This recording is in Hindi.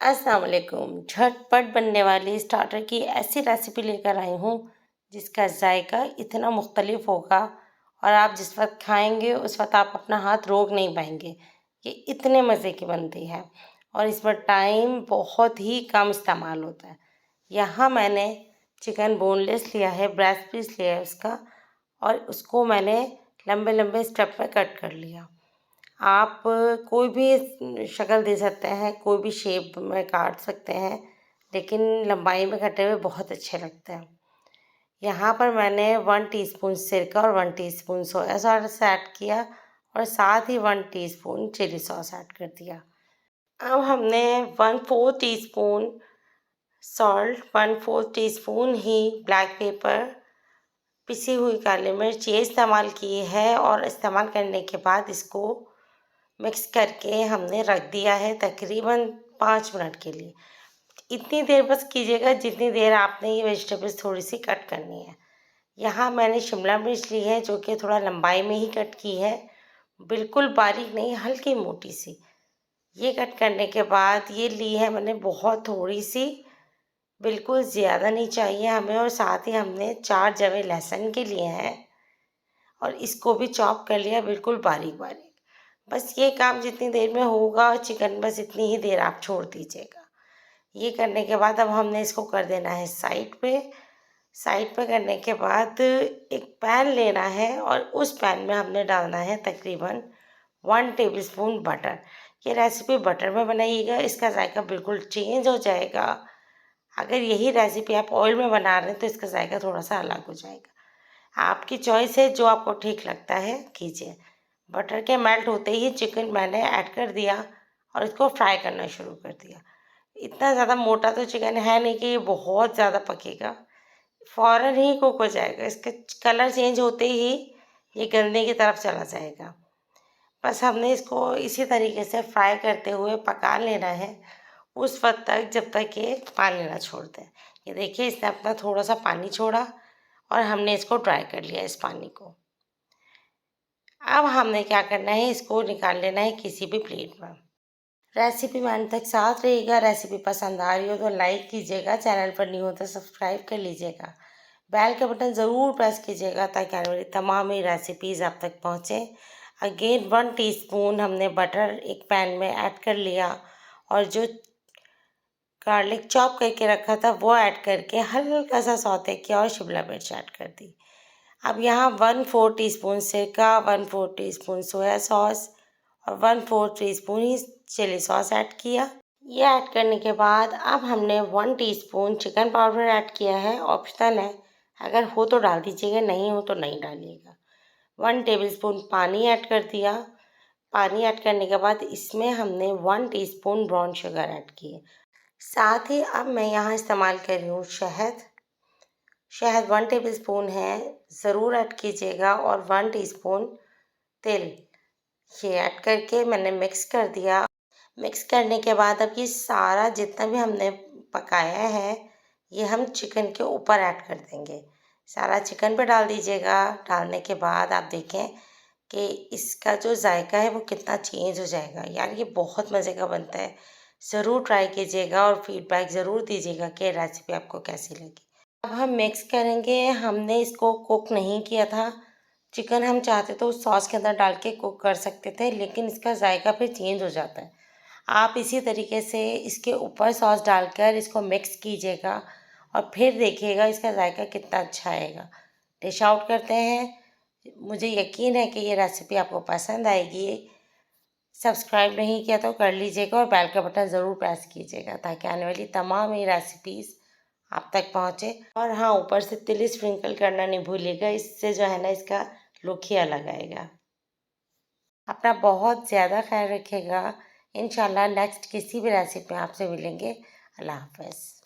अस्सलाम वालेकुम। झटपट बनने वाली स्टार्टर की ऐसी रेसिपी लेकर आई हूँ जिसका जायका इतना मुख्तलिफ होगा और आप जिस वक्त खाएंगे उस वक्त आप अपना हाथ रोक नहीं पाएंगे। ये इतने मज़े की बनती है और इसमें टाइम बहुत ही कम इस्तेमाल होता है। यहाँ मैंने चिकन बोनलेस लिया है, ब्रेस्ट पीस लिया है उसका, और उसको मैंने लंबे लंबे स्टेप में कट कर लिया। आप कोई भी शक्ल दे सकते हैं, कोई भी शेप में काट सकते हैं, लेकिन लंबाई में कटे हुए बहुत अच्छे लगते हैं। यहाँ पर मैंने 1 टीस्पून सिरका और 1 टीस्पून सोया सॉस ऐड किया और साथ ही 1 टीस्पून चिली सॉस ऐड कर दिया। अब हमने 1/4 टीस्पून सॉल्ट, 1/4 टीस्पून ही ब्लैक पेपर, पिसी हुई काली मिर्च ये इस्तेमाल की है और इस्तेमाल करने के बाद इसको मिक्स करके हमने रख दिया है तकरीबन 5 मिनट के लिए। इतनी देर बस कीजिएगा जितनी देर आपने ये वेजिटेबल्स थोड़ी सी कट करनी है। यहाँ मैंने शिमला मिर्च ली है जो कि थोड़ा लंबाई में ही कट की है, बिल्कुल बारीक नहीं, हल्की मोटी सी। ये कट करने के बाद ये ली है मैंने बहुत थोड़ी सी, बिल्कुल ज़्यादा नहीं चाहिए हमें, और साथ ही हमने 4 जवे लहसुन के लिए हैं और इसको भी चॉप कर लिया बिल्कुल बारीक बारीक। बस ये काम जितनी देर में होगा चिकन, बस इतनी ही देर आप छोड़ दीजिएगा। ये करने के बाद अब हमने इसको कर देना है साइड पे। साइड पे करने के बाद एक पैन लेना है और उस पैन में हमने डालना है तकरीबन 1 टेबलस्पून बटर। ये रेसिपी बटर में बनाइएगा, इसका जायका बिल्कुल चेंज हो जाएगा। अगर यही रेसिपी आप ऑयल में बना रहे हैं तो इसका जायका थोड़ा सा अलग हो जाएगा। आपकी चॉइस है, जो आपको ठीक लगता है कीजिए। बटर के मेल्ट होते ही चिकन मैंने ऐड कर दिया और इसको फ्राई करना शुरू कर दिया। इतना ज़्यादा मोटा तो चिकन है नहीं कि ये बहुत ज़्यादा पकेगा, फ़ौरन ही कुक हो जाएगा। इसका कलर चेंज होते ही ये गलने की तरफ चला जाएगा। बस हमने इसको इसी तरीके से फ्राई करते हुए पका लेना है उस वक्त तक जब तक ये पानी ना छोड़ दे। ये देखिए इसने अपना थोड़ा सा पानी छोड़ा और हमने इसको ड्राई कर लिया इस पानी को। अब हमने क्या करना है, इसको निकाल लेना है किसी भी प्लेट में। रेसिपी में अंत तक साथ रहिएगा। रेसिपी पसंद आ रही हो तो लाइक कीजिएगा, चैनल पर न्यू हो तो सब्सक्राइब कर लीजिएगा, बेल का बटन ज़रूर प्रेस कीजिएगा ताकि आने वाली तमाम ही रेसिपीज़ आप तक पहुँचे। अगेन 1 टीस्पून हमने बटर एक पैन में ऐड कर लिया और जो गार्लिक चॉप करके रखा था वो ऐड करके हल्का सा सौते किया और शिमला मिर्च ऐड कर दी। अब यहाँ 1/4 टीस्पून सिरका, 1/4 टीस्पून सोया सॉस और 1/4 टीस्पून ही चिली सॉस ऐड किया। ये ऐड करने के बाद अब हमने 1 टीस्पून चिकन पाउडर ऐड किया है, ऑप्शनल है, अगर हो तो डाल दीजिएगा, नहीं हो तो नहीं डालिएगा। 1 टेबलस्पून पानी ऐड कर दिया। पानी ऐड करने के बाद इसमें हमने 1 टीस्पून ब्राउन शुगर ऐड की है। साथ ही अब मैं यहाँ इस्तेमाल कर रही हूँ शहद। शहद 1 टेबलस्पून है, ज़रूर ऐड कीजिएगा, और 1 टीस्पून तिल ये ऐड करके मैंने मिक्स कर दिया। मिक्स करने के बाद अब ये सारा जितना भी हमने पकाया है ये हम चिकन के ऊपर ऐड कर देंगे। सारा चिकन पे डाल दीजिएगा। डालने के बाद आप देखें कि इसका जो जायका है वो कितना चेंज हो जाएगा। यार ये बहुत मज़े का बनता है, ज़रूर ट्राई कीजिएगा और फीडबैक ज़रूर दीजिएगा कि रेसिपी आपको कैसी लगी। अब हम मिक्स करेंगे। हमने इसको कुक नहीं किया था, चिकन हम चाहते तो उस सॉस के अंदर डाल के कुक कर सकते थे, लेकिन इसका जायका फिर चेंज हो जाता है। आप इसी तरीके से इसके ऊपर सॉस डालकर इसको मिक्स कीजिएगा और फिर देखिएगा इसका जायका कितना अच्छा आएगा। डिश आउट करते हैं। मुझे यकीन है कि ये रेसिपी आपको पसंद आएगी। सब्सक्राइब नहीं किया तो कर लीजिएगा और बेल का बटन ज़रूर प्रेस कीजिएगा ताकि आने वाली तमाम ही रेसिपीज़ आप तक पहुँचे। और हाँ, ऊपर से तिल स्प्रिंकल करना नहीं भूलिएगा, इससे जो है ना इसका लुक ही अलग आएगा। अपना बहुत ज़्यादा ख्याल रखिएगा। इंशाल्लाह नेक्स्ट किसी भी रेसिपी में आपसे मिलेंगे। अल्लाह हाफ़िज़।